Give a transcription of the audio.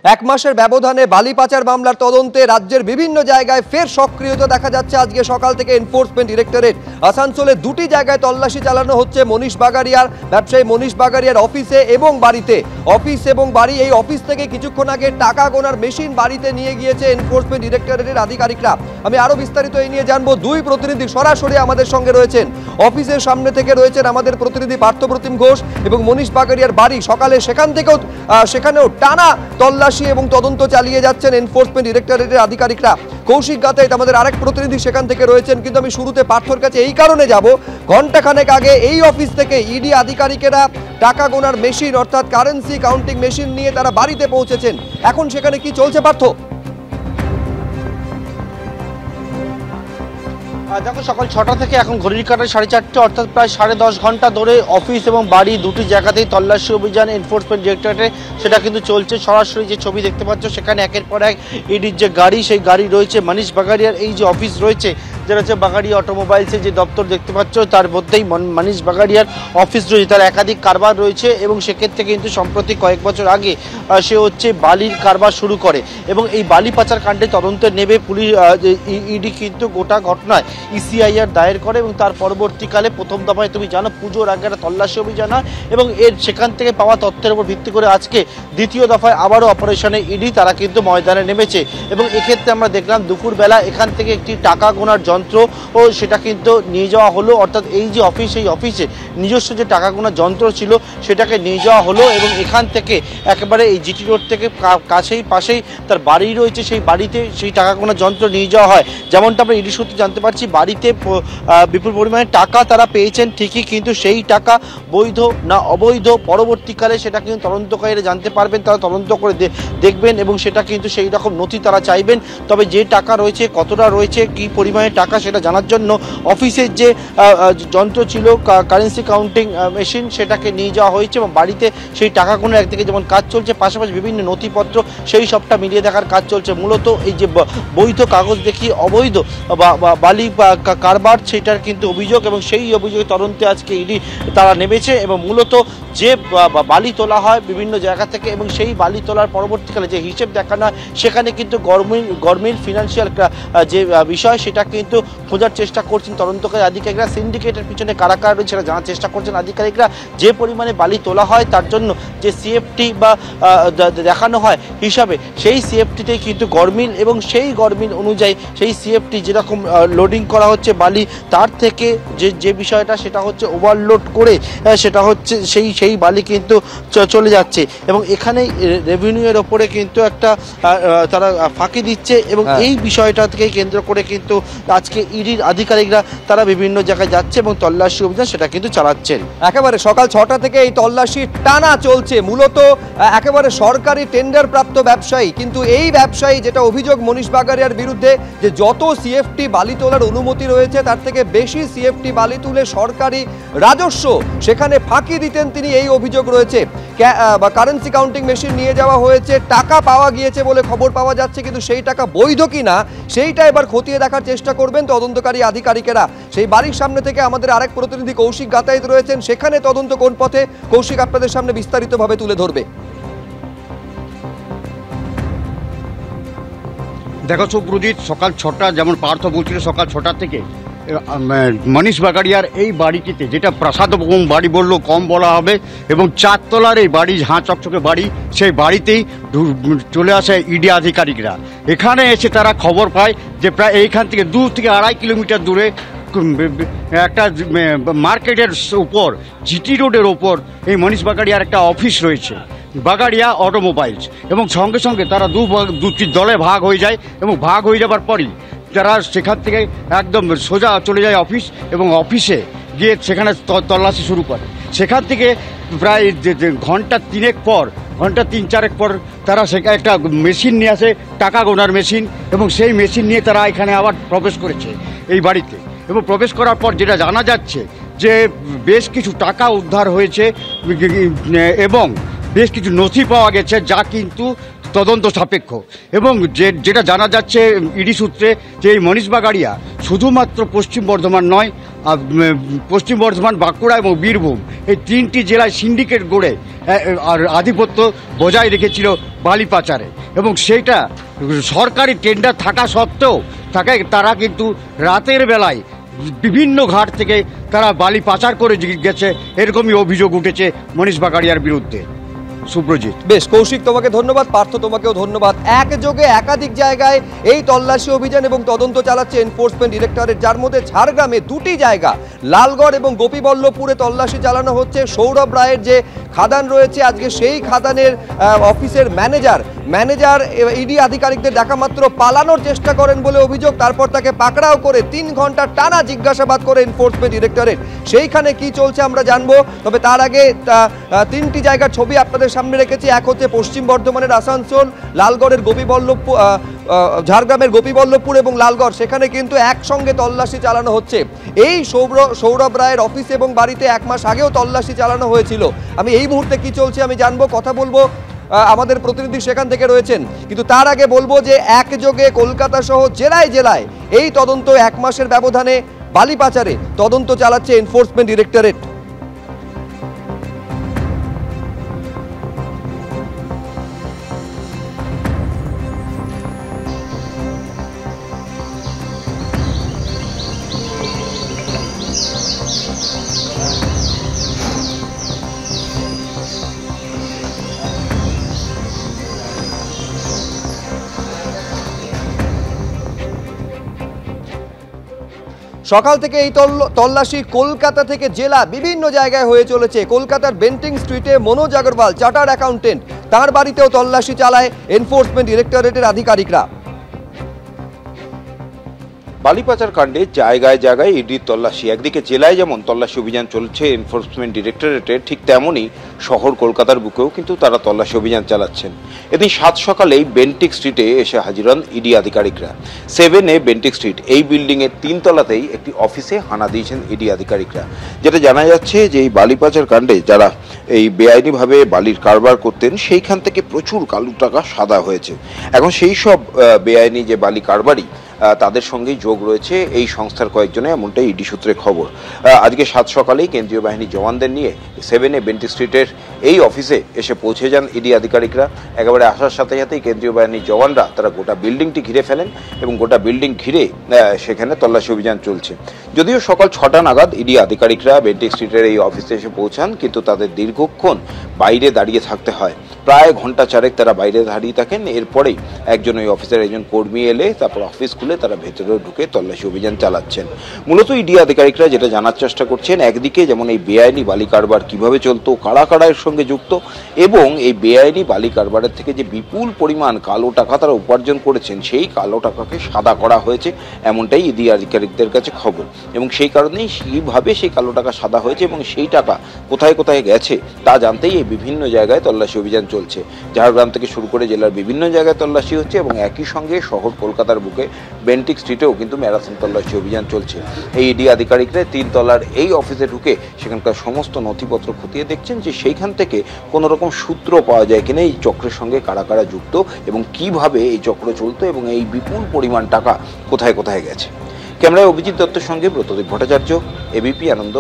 এক মাসের ব্যবধানে বালি পাচার মামলার তদন্তে রাজ্যের বিভিন্ন জায়গায় ফের সক্রিয়তা দেখা যাচ্ছে। আজকে সকাল থেকে এনফোর্সমেন্ট ডিরেক্টরেট আসানসোলে দুটি জায়গায় তল্লাশি চালানো হচ্ছে। মনীষ বাগারিয়ার ব্যবসায়ী মনীষ বাগারিয়ার অফিসে এবং বাড়িতে। অফিস এবং বাড়ি, এই অফিস থেকে কিছুক্ষণ আগে টাকা গোনার মেশিন বাড়িতে নিয়ে গিয়েছে এনফোর্সমেন্ট ডিরেক্টরেটের আধিকারিকরা। আমি আরো বিস্তারিত এই নিয়ে জানবো। দুই প্রতিনিধি সরাসরি আমাদের সঙ্গে রয়েছেন। অফিসের সামনে থেকে রয়েছেন আমাদের প্রতিনিধি পার্থপ্রতিম ঘোষ এবং মনীষ বাগারিয়ার বাড়ি। সকালে সেখানেও টানা তল্লাশি এবং তদন্ত চালিয়ে যাচ্ছেন এনফোর্সমেন্ট ডিরেক্টরেটের আধিকারিকরা। কৌশিক গাতাইত আমাদের আরেক প্রতিনিধি সেখান থেকে রয়েছেন। কিন্তু আমি শুরুতে পার্থর কাছে এই কারণে যাব, ঘন্টাখানেক আগে এই অফিস থেকে ইডি আধিকারিকেরা টাকা গোনার মেশিন অর্থাৎ কারেন্সি কাউন্টিং মেশিন নিয়ে তারা বাড়িতে পৌঁছেছেন। এখন সেখানে কি চলছে পার্থ? দেখো, সকাল 6টা থেকে এখন ঘড়ির কাঁটায় 4:30, অর্থাৎ প্রায় 10.5 ঘন্টা ধরে অফিস এবং বাড়ি দুটি জায়গাতেই তল্লাশি অভিযান এনফোর্সমেন্ট ডিরেক্টরেটে সেটা কিন্তু চলছে। সরাসরি যে ছবি দেখতে পাচ্ছ সেখানে একের পর এক ইডির যে গাড়ি, সেই গাড়ি রয়েছে। মনীষ বাগারিয়ার এই যে অফিস রয়েছে, যেটা হচ্ছে বাগারিয়া অটোমোবাইলসের যে দপ্তর দেখতে পাচ্ছ, তার মধ্যেই মনীষ বাগারিয়ার অফিস রয়েছে। তার একাধিক কারবার রয়েছে এবং সেক্ষেত্রে কিন্তু সম্প্রতি কয়েক বছর আগে সে হচ্ছে বালির কারবার শুরু করে এবং এই বালি পাচার কাণ্ডে তদন্তে নেবে পুলিশ। ইডি কিন্তু গোটা ঘটনায় ইসিআইআর দায়ের করে এবং তার পরবর্তীকালে প্রথম দফায় তুমি জানো পুজোর আগে একটা তল্লাশি অভিযান হয় এবং সেখান থেকে পাওয়া তথ্যের উপর ভিত্তি করে আজকে দ্বিতীয় দফায় আবারও অপারেশনে ইডি তারা কিন্তু ময়দানে নেমেছে। এবং এক্ষেত্রে আমরা দেখলাম দুপুরবেলা এখান থেকে একটি টাকা গোনার যন্ত্র ও সেটা কিন্তু নিয়ে যাওয়া হলো, অর্থাৎ এই যে অফিস, এই অফিসে নিজস্ব যে টাকা গোনার যন্ত্র ছিল সেটাকে নিয়ে যাওয়া হলো এবং এখান থেকে একেবারে এই জিটি রোড থেকে পাশেই তার বাড়ি রয়েছে, সেই বাড়িতে সেই টাকা গোনার যন্ত্র নিয়ে যাওয়া হয়। যেমনটা আমরা ইডি সূত্রে জানতে পারছি, বাড়িতে বিপুল পরিমাণে টাকা তারা পেয়েছেন ঠিকই, কিন্তু সেই টাকা বৈধ না অবৈধ পরবর্তীকালে সেটা কিন্তু তদন্তকারীরা জানতে পারবেন। তারা তদন্ত করে দেখবেন এবং সেটা কিন্তু সেই রকম নথি তারা চাইবেন। তবে যে টাকা রয়েছে, কতটা রয়েছে, কি পরিমাণে টাকা, সেটা জানার জন্য অফিসের যে যন্ত্র ছিল কারেন্সি কাউন্টিং মেশিন সেটাকে নিয়ে যাওয়া হয়েছে এবং বাড়িতে সেই টাকা কোনো একদিকে যেমন কাজ চলছে, পাশাপাশি বিভিন্ন নথিপত্র সেই সবটা মিলিয়ে দেখার কাজ চলছে। মূলত এই যে বৈধ কাগজ দেখিয়ে অবৈধ বালি কারবার, সেটার কিন্তু অভিযোগ এবং সেই অভিযোগে তদন্তে আজকে ইডি তারা নেমেছে এবং মূলত যে বালি তোলা হয় বিভিন্ন জায়গা থেকে এবং সেই বালি তোলার পরবর্তীকালে যে হিসেব দেখানো হয় সেখানে কিন্তু গভর্নমেন্ট ফিনান্সিয়াল যে বিষয় সেটা কিন্তু খোঁজার চেষ্টা করছেন তদন্তকারী আধিকারিকরা। সিন্ডিকেটের পিছনে কারা কারা রয়েছে সেটা জানার চেষ্টা করছেন আধিকারিকরা। যে পরিমাণে বালি তোলা হয় তার জন্য যে সিএফটি বা দেখানো হয় হিসাবে, সেই সিএফটিতেই কিন্তু গভর্নমেন্ট এবং সেই গভর্নমেন্ট অনুযায়ী সেই সিএফটি যেরকম লোডিং করা হচ্ছে বালি, তার থেকে যে বিষয়টা সেটা হচ্ছে ওভারলোড করে সেটা হচ্ছে সেই বালি কিন্তু চলে যাচ্ছে এবং এখানে রেভিনিউয়ের ওপরে কিন্তু একটা তারা ফাঁকি দিচ্ছে এবং এই বিষয়টাকে কেন্দ্র করে কিন্তু আজকে ইডির আধিকারিকরা তারা বিভিন্ন জায়গায় যাচ্ছে এবং তল্লাশি অভিযান সেটা কিন্তু চালাচ্ছেন। একেবারে সকাল 6টা থেকে এই তল্লাশি টানা চলছে। মূলত একেবারে সরকারি টেন্ডার প্রাপ্ত ব্যবসায়ী, কিন্তু এই ব্যবসায়ী যেটা অভিযোগ মনীষ বাগারিয়ার বিরুদ্ধে, যে যত সিএফটি বালি তোলার অনুমতি রয়েছে তার থেকে বেশি সিএফটি বালি তুলে সরকারি রাজস্ব সেখানে ফাঁকি দিতেন তিনি, এই অভিযোগ রয়েছে। কারেন্সি কাউন্টিং মেশিন নিয়ে যাওয়া হয়েছে, টাকা পাওয়া গিয়েছে বলে খবর পাওয়া যাচ্ছে, কিন্তু সেই টাকা বৈধ কিনা সেইটা এবার খতিয়ে দেখার চেষ্টা করবেন তদন্তকারী আধিকারিকেরা। সেই বাড়ির সামনে থেকে আমাদের আরেক প্রতিনিধি কৌশিক গাতাইত রয়েছেন। সেখানে তদন্ত কোন পথে, কৌশিক আপনাদের সামনে বিস্তারিতভাবে তুলে ধরবে। দেখো সুপ্রজিৎ, সকাল 6টা, যেমন পার্থ বলছিল সকাল 6টা থেকে মনীষ বাগারিয়ার এই বাড়িটিতে, যেটা প্রাসাদ বাড়ি বললেও কম বলা হবে এবং 4 তলার এই বাড়ি, ঝাঁ চকচকে বাড়ি, সেই বাড়িতেই চলে আসে ইডি আধিকারিকরা। এখানে এসে তারা খবর পায় যে প্রায় এইখান থেকে 2 থেকে 2.5 কিলোমিটার দূরে একটা মার্কেটের উপর, জিটি রোডের ওপর এই মনীষ বাগারিয়ার একটা অফিস রয়েছে, বাগারিয়া অটোমোবাইলস, এবং সঙ্গে সঙ্গে তারা দুটি দলে ভাগ হয়ে যায় এবং ভাগ হয়ে যাবার পরই তারা সেখান থেকে একদম সোজা চলে যায় অফিস এবং অফিসে গিয়ে সেখানে তল্লাশি শুরু করে। সেখান থেকে প্রায় ঘন্টা 3-4 পর তারা সেখানে একটা মেশিন নিয়ে আসে, টাকা গোনার মেশিন, এবং সেই মেশিন নিয়ে তারা এখানে আবার প্রবেশ করেছে এই বাড়িতে। এবং প্রবেশ করার পর যেটা জানা যাচ্ছে যে বেশ কিছু টাকা উদ্ধার হয়েছে এবং বেশ কিছু নথি পাওয়া গেছে, যা কিন্তু তদন্ত সাপেক্ষ। এবং যেটা জানা যাচ্ছে ইডি সূত্রে, যে এই মনীষ বাগারিয়া শুধুমাত্র পশ্চিম বর্ধমান নয়, পশ্চিম বর্ধমান, বাঁকুড়া এবং বীরভূম, এই তিনটি জেলায় সিন্ডিকেট গড়ে আর আধিপত্য বজায় রেখেছিল বালি পাচারে। এবং সেইটা সরকারি টেন্ডার থাকা সত্ত্বেও তারা কিন্তু রাতের বেলায় বিভিন্ন ঘাট থেকে তারা বালি পাচার করে গেছে, এরকমই অভিযোগ উঠেছে মনীষ বাগাড়িয়ার বিরুদ্ধে। সুব্রজিৎ। বেশ, কৌশিক তোমাকে ধন্যবাদ, পার্থ তোমাকেও ধন্যবাদ। একযোগে একাধিক জায়গায় এই তল্লাশি অভিযান এবং তদন্ত চালাচ্ছে এনফোর্সমেন্ট ডিরেক্টরেট, যার মধ্যে ঝাড়গ্রামে দুটি জায়গা, লালগড় এবং গোপীবল্লভপুরে তল্লাশি চালানো হচ্ছে। সৌরভ রায়ের যে খাদান রয়েছে, আজকে সেই খাদানের অফিসের ম্যানেজার ইডি আধিকারিকদের দেখা মাত্র পালানোর চেষ্টা করেন বলে অভিযোগ। তারপর তাকে পাকড়াও করে 3 ঘন্টা টানা জিজ্ঞাসাবাদ করে এনফোর্সমেন্ট ডিরেক্টরেট। সেইখানে কি চলছে আমরা জানবো, তবে তার আগে 3টি জায়গার ছবি আপনাদের সামনে রেখেছি। এক হচ্ছে পশ্চিম বর্ধমানের আসানসোল, লালগড়ের গোপীবল্লভপুর, ঝাড়গ্রামের গোপীবল্লভপুর এবং লালগড়, সেখানে কিন্তু একসঙ্গে তল্লাশি চালানো হচ্ছে। এই সৌরভ রায়ের অফিস এবং বাড়িতে 1 মাস আগেও তল্লাশি চালানো হয়েছিল। আমি এই মুহূর্তে কি চলছে আমি জানবো, কথা বলবো, আমাদের প্রতিনিধি সেখান থেকে রয়েছেন। কিন্তু তার আগে বলবো যে একযোগে কলকাতা সহ জেলায় জেলায় এই তদন্ত 1 মাসের ব্যবধানে বালি পাচারে তদন্ত চালাচ্ছে এনফোর্সমেন্ট ডিরেক্টরেট। সকাল থেকে এই তল্লাশি কলকাতা থেকে জেলা বিভিন্ন জায়গায় হয়ে চলেছে। কলকাতার বেন্টিং স্ট্রিটে মনোজ আগরওয়াল, চার্টার্ড অ্যাকাউন্টেন্ট, তার বাড়িতেও তল্লাশি চালায় এনফোর্সমেন্ট ডিরেক্টরেটের আধিকারিকরা। বালি পাচার কাণ্ডে জায়গায় জায়গায় ইডির তল্লাশি। একদিকে জেলায় যেমন তল্লাশি অভিযান চলছে এনফোর্সমেন্ট ডিরেক্টরেটের, ঠিক তেমনই শহর কলকাতার বুকেও কিন্তু তারা তল্লাশি অভিযান চালাচ্ছেন। এদিন 7 সকালেই বেন্টিক স্ট্রিটে এসে হাজির হন ইডি আধিকারিকরা। 7A বেন্টিক স্ট্রিট, এই বিল্ডিংয়ের 3 তলাতেই একটি অফিসে হানা দিয়েছেন ইডি আধিকারিকরা। যেটা জানা যাচ্ছে যে এই বালি পাচার কাণ্ডে যারা এই বেআইনিভাবে বালির কারবার করতেন, সেইখান থেকে প্রচুর কালো টাকা সাদা হয়েছে। এখন সেই সব বেআইনি যে বালি কারবারি, তাদের সঙ্গেই যোগ রয়েছে এই সংস্থার কয়েকজনে, এমনটাই ইডি সূত্রে খবর। আজকে 7 সকালেই কেন্দ্রীয় বাহিনীর জওয়ানদের নিয়ে 7A বেন্টিক স্ট্রিটের এই অফিসে এসে পৌঁছে যান ইডি আধিকারিকরা। একেবারে আসার সাথে সাথেই কেন্দ্রীয় বাহিনীর জওয়ানরা তারা গোটা বিল্ডিংটি ঘিরে ফেলেন এবং গোটা বিল্ডিং ঘিরে সেখানে তল্লাশি অভিযান চলছে। যদিও সকাল 6টা নাগাদ ইডি আধিকারিকরা বেন্টিক স্ট্রিটের এই অফিসে এসে পৌঁছান, কিন্তু তাদের দীর্ঘক্ষণ বাইরে দাঁড়িয়ে থাকতে হয়। প্রায় ঘন্টা 4 তারা বাইরে দাঁড়িয়ে থাকেন। এরপরেই একজন ওই অফিসের একজন কর্মী এলে তারপর অফিস খুলে তারা ভেতরে ঢুকে তল্লাশি অভিযান চালাচ্ছেন। মূলত ইডি আধিকারিকরা যেটা জানার চেষ্টা করছেন, একদিকে যেমন এই বেআইনি বালি কারবার কিভাবে চলতো, কারা কারা এর সঙ্গে যুক্ত, এবং এই বেআইনি বালি কারবারের থেকে যে বিপুল পরিমাণ কালো টাকা তারা উপার্জন করেছেন, সেই কালো টাকাকে সাদা করা হয়েছে, এমনটাই ইডি আধিকারিকদের কাছে খবর। এবং সেই কারণেই কীভাবে সেই কালো টাকা সাদা হয়েছে এবং সেই টাকা কোথায় কোথায় গেছে তা জানতেই এই বিভিন্ন জায়গায় তল্লাশি অভিযান চলছে। ঝাড়গ্রাম থেকে শুরু করে জেলার বিভিন্ন জায়গায় তল্লাশি হচ্ছে এবং একই সঙ্গে শহর কলকাতার বুকে বেন্টিক স্ট্রিটেও কিন্তু ম্যারাথন তল্লাশি অভিযান চলছে। এই ইডি আধিকারিকরা 3 তলার এই অফিসে ঢুকে সেখানকার সমস্ত নথিপত্র খতিয়ে দেখছেন যে সেইখান থেকে কোনো রকম সূত্র পাওয়া যায় কিনা এই চক্রের সঙ্গে কারা কারা যুক্ত এবং কিভাবে এই চক্র চলতো এবং এই বিপুল পরিমাণ টাকা কোথায় কোথায় গেছে। ক্যামেরায় অভিজিৎ দত্তের সঙ্গে ব্রতদীপ ভট্টাচার্য, এবিপি আনন্দ।